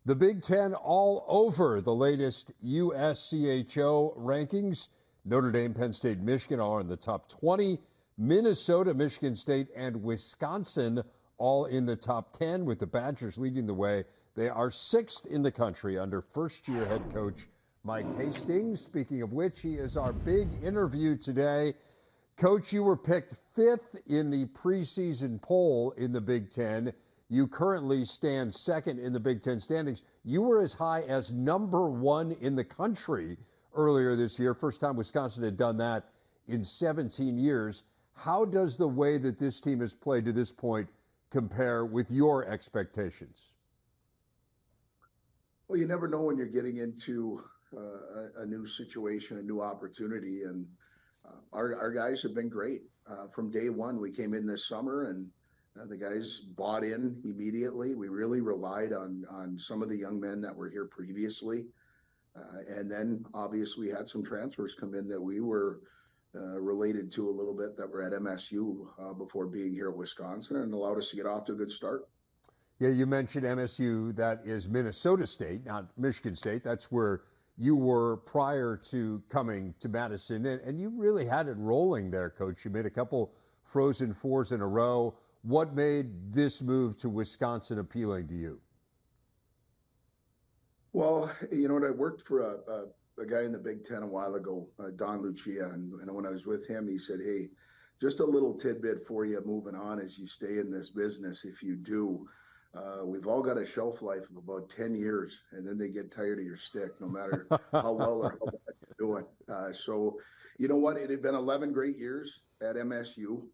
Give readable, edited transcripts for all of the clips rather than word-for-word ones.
The Big Ten all over the latest USCHO rankings. Notre Dame, Penn State, Michigan are in the top 20. Minnesota, Michigan State, and Wisconsin all in the top 10, with the Badgers leading the way. They are sixth in the country under first-year head coach Mike Hastings. Speaking of which, he is our big interview today. Coach, you were picked fifth in the preseason poll in the Big Ten. You currently stand second in the Big Ten standings. You were as high as number one in the country earlier this year. First time Wisconsin had done that in 17 years. How does the way that this team has played to this point compare with your expectations? Well, you never know when you're getting into a new situation, a new opportunity, and our guys have been great. From day one, we came in this summer, and the guys bought in immediately. We really relied on some of the young men that were here previously. And then, obviously, we had some transfers come in that we were related to a little bit that were at MSU before being here at Wisconsin, and allowed us to get off to a good start. Yeah, you mentioned MSU. That is Minnesota State, not Michigan State. That's where you were prior to coming to Madison. And you really had it rolling there, Coach. You made a couple Frozen Fours in a row. What made this move to Wisconsin appealing to you? Well, you know what? I worked for a guy in the Big Ten a while ago, Don Lucia. And when I was with him, he said, hey, just a little tidbit for you moving on as you stay in this business. If you do, we've all got a shelf life of about 10 years, and then they get tired of your stick, no matter how well or how bad you're doing. So, you know what? It had been 11 great years at MSU,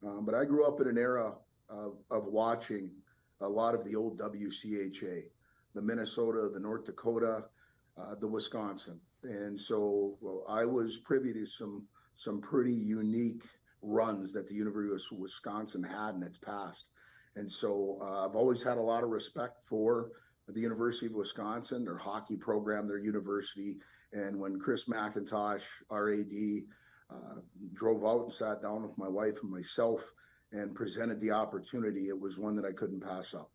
but I grew up in an era of watching a lot of the old WCHA, the Minnesota, the North Dakota, the Wisconsin. And so I was privy to some pretty unique runs that the University of Wisconsin had in its past. And so I've always had a lot of respect for the University of Wisconsin, their hockey program, their university. And when Chris McIntosh, our AD, drove out and sat down with my wife and myself and presented the opportunity, it was one that I couldn't pass up.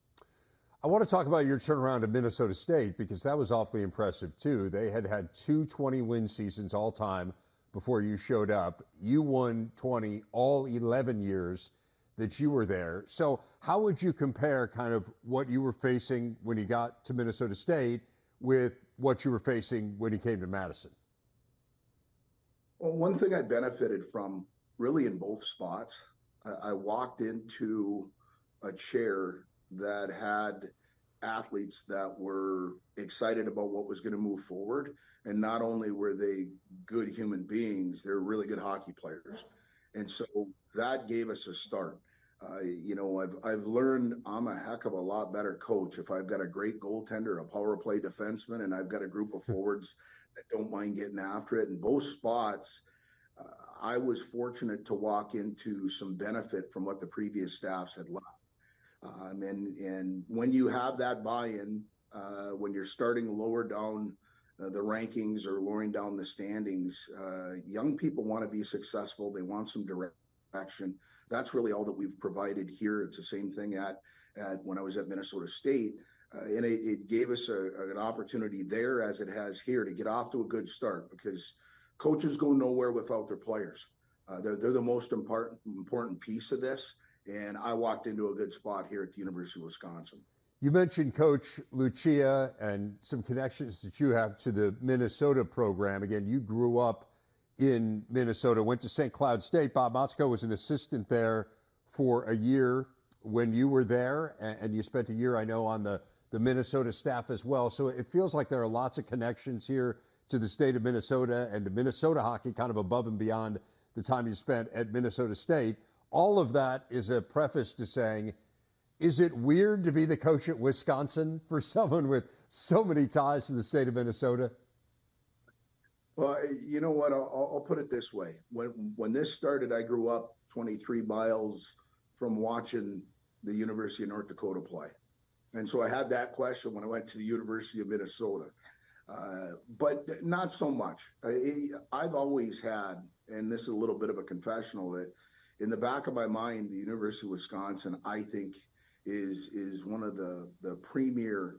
I want to talk about your turnaround at Minnesota State, because that was awfully impressive too. They had two 20-win seasons all time before you showed up. You won 20 all 11 years that you were there. So how would you compare kind of what you were facing when you got to Minnesota State with what you were facing when you came to Madison? Well, one thing I benefited from really in both spots, I walked into a chair that had athletes that were excited about what was going to move forward. And not only were they good human beings, they're really good hockey players. And so that gave us a start. You know, I've learned I'm a heck of a lot better coach if I've got a great goaltender, a power play defenseman, and I've got a group of forwards that don't mind getting after it. In both spots, I was fortunate to walk into some benefit from what the previous staffs had left. And when you have that buy-in, when you're starting lower down the rankings or lowering down the standings, young people want to be successful. They want some direction. That's really all that we've provided here. It's the same thing at when I was at Minnesota State. And it gave us an opportunity there, as it has here, to get off to a good start, because coaches go nowhere without their players. They're the most important piece of this. And I walked into a good spot here at the University of Wisconsin. You mentioned Coach Lucia and some connections that you have to the Minnesota program. Again, you grew up in Minnesota, went to St. Cloud State. Bob Motzko was an assistant there for a year when you were there, and you spent a year, I know, on the Minnesota staff as well. So it feels like there are lots of connections here to the state of Minnesota and to Minnesota hockey, kind of above and beyond the time you spent at Minnesota State. All of that is a preface to saying, is it weird to be the coach at Wisconsin for someone with so many ties to the state of Minnesota? Well, you know what? I'll put it this way. When this started, I grew up 23 miles from watching the University of North Dakota play. And so I had that question when I went to the University of Minnesota. But not so much. I've always had, and this is a little bit of a confessional, that in the back of my mind, the University of Wisconsin, I think, is one of the premier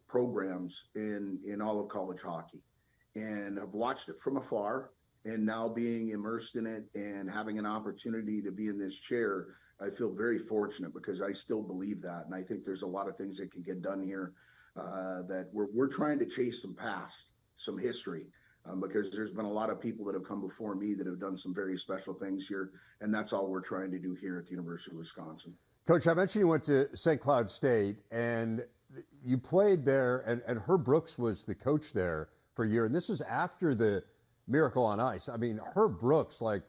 programs in all of college hockey, and I've watched it from afar. And now being immersed in it and having an opportunity to be in this chair, I feel very fortunate because I still believe that, and I think there's a lot of things that can get done here. That we're trying to chase some past, some history, because there's been a lot of people that have come before me that have done some very special things here, and that's all we're trying to do here at the University of Wisconsin. Coach, I mentioned you went to St. Cloud State, and you played there, and Herb Brooks was the coach there for a year, and this is after the Miracle on Ice. I mean, Herb Brooks, like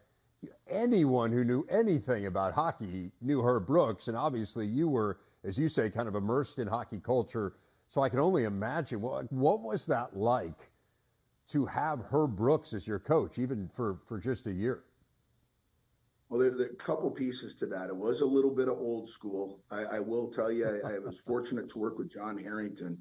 anyone who knew anything about hockey knew Herb Brooks, and obviously you were, as you say, kind of immersed in hockey culture. So I can only imagine, what was that like to have Herb Brooks as your coach, even for just a year? Well, there's a couple pieces to that. It was a little bit of old school. I will tell you, I was fortunate to work with John Harrington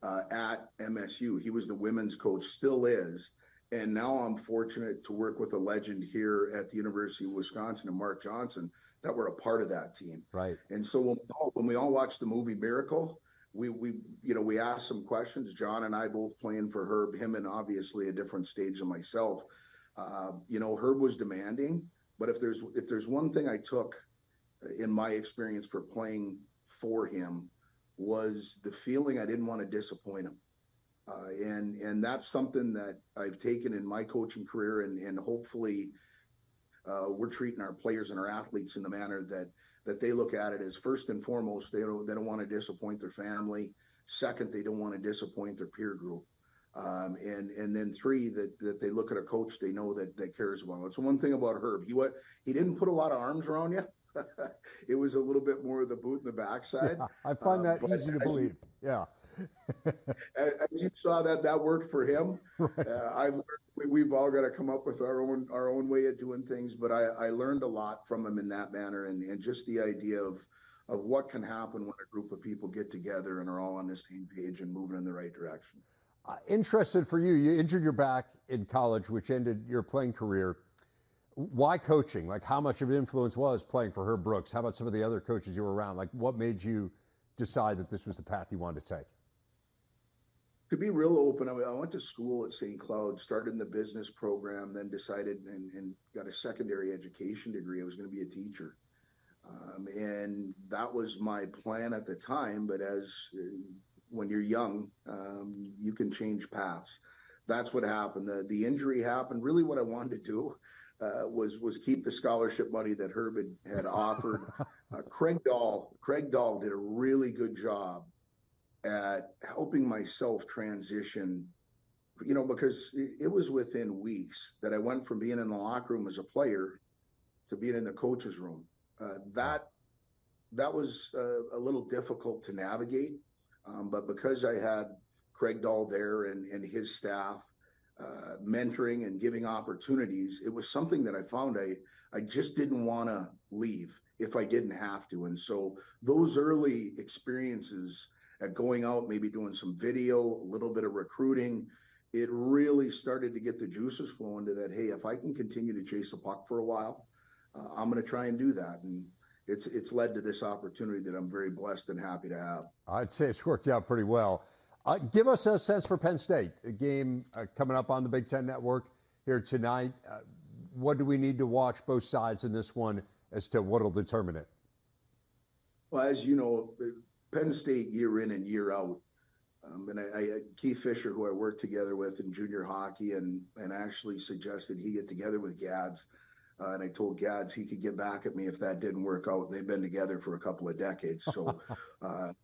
at MSU. He was the women's coach, still is. And now I'm fortunate to work with a legend here at the University of Wisconsin and Mark Johnson that were a part of that team. Right. And so when we all watched the movie Miracle, we asked some questions. John and I both playing for Herb, him and obviously a different stage than myself. Herb was demanding, but if there's one thing I took in my experience for playing for him was the feeling I didn't want to disappoint him. And that's something that I've taken in my coaching career, and hopefully we're treating our players and our athletes in the manner that they look at it as first and foremost, they don't want to disappoint their family. Second, they don't want to disappoint their peer group. And then three, that they look at a coach they know that cares about it. So one thing about Herb, he didn't put a lot of arms around you. It was a little bit more of the boot in the backside. Yeah, I find that easy to believe. Yeah. As you saw, that worked for him. Right. We've all got to come up with our own way of doing things, but I learned a lot from him in that manner, and just the idea of what can happen when a group of people get together and are all on the same page and moving in the right direction. Interested for you, you injured your back in college, which ended your playing career. Why coaching? Like, how much of an influence was playing for Herb Brooks? How about some of the other coaches you were around? Like, what made you decide that this was the path you wanted to take? To be real open, I went to school at St. Cloud, started in the business program, then decided and got a secondary education degree. I was going to be a teacher. And that was my plan at the time. But when you're young, you can change paths. That's what happened. The injury happened. Really what I wanted to do was keep the scholarship money that Herb had offered. Craig Dahl did a really good job at helping myself transition, because it was within weeks that I went from being in the locker room as a player to being in the coach's room. That was a little difficult to navigate, but because I had Craig Dahl there and his staff mentoring and giving opportunities, it was something that I found I just didn't want to leave if I didn't have to. And so those early experiences at going out, maybe doing some video, a little bit of recruiting, it really started to get the juices flowing to that, hey, if I can continue to chase a puck for a while, I'm going to try and do that. And it's led to this opportunity that I'm very blessed and happy to have. I'd say it's worked out pretty well. Give us a sense for Penn State, a game coming up on the Big Ten Network here tonight. What do we need to watch both sides in this one as to what will determine it? Well, as you know, Penn State year in and year out. And Keith Fisher, who I worked together with in junior hockey, and actually suggested he get together with Gads. And I told Gads he could get back at me if that didn't work out. They've been together for a couple of decades. So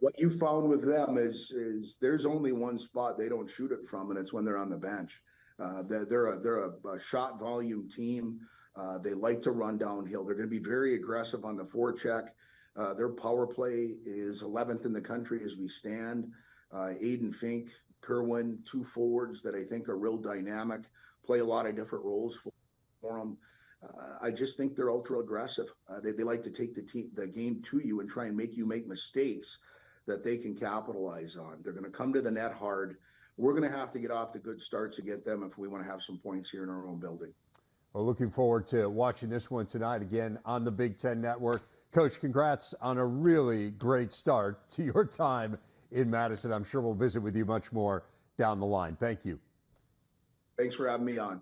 what you found with them is there's only one spot they don't shoot it from, and it's when they're on the bench. They're a shot volume team. They like to run downhill. They're going to be very aggressive on the forecheck. Their power play is 11th in the country as we stand. Aiden Fink, Kerwin, two forwards that I think are real dynamic, play a lot of different roles for them. I just think they're ultra aggressive. They like to take the game to you and try and make you make mistakes that they can capitalize on. They're going to come to the net hard. We're going to have to get off to good starts against them if we want to have some points here in our own building. Well, looking forward to watching this one tonight again on the Big Ten Network. Coach, congrats on a really great start to your time in Madison. I'm sure we'll visit with you much more down the line. Thank you. Thanks for having me on.